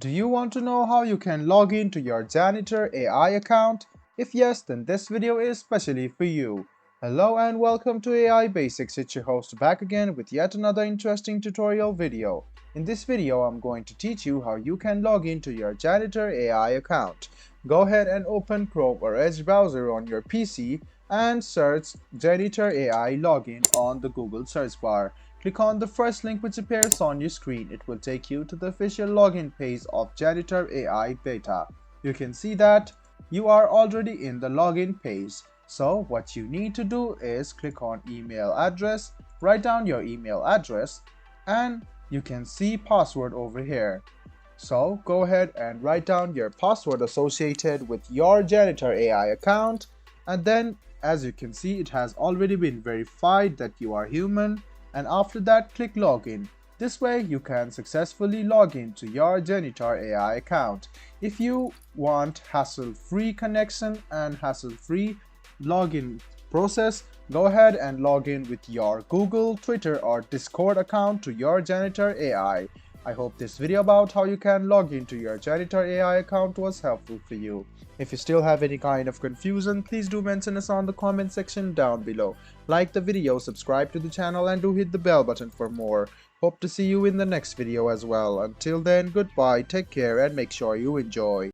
Do you want to know how you can log in to your Janitor AI account? If yes, then this video is specially for you. Hello and welcome to AI Basics. It's your host back again with yet another interesting tutorial video. In this video, I'm going to teach you how you can log into your Janitor AI account. Go ahead and open Chrome or Edge browser on your PC and search Janitor AI login on the Google search bar. Click on the first link which appears on your screen. It will take you to the official login page of Janitor AI Beta. You can see that you are already in the login page. So what you need to do is click on email address, write down your email address, and you can see password over here. So go ahead and write down your password associated with your Janitor AI account, and then as you can see it has already been verified that you are human. And after that, click login. This way you can successfully log in to your Janitor AI account. If you want hassle-free connection and hassle-free login process, go ahead and log in with your Google, Twitter or Discord account to your Janitor AI. I hope this video about how you can log into your Janitor AI account was helpful for you. If you still have any kind of confusion, please do mention us on the comment section down below. Like the video, subscribe to the channel and do hit the bell button for more. Hope to see you in the next video as well. Until then, goodbye, take care and make sure you enjoy.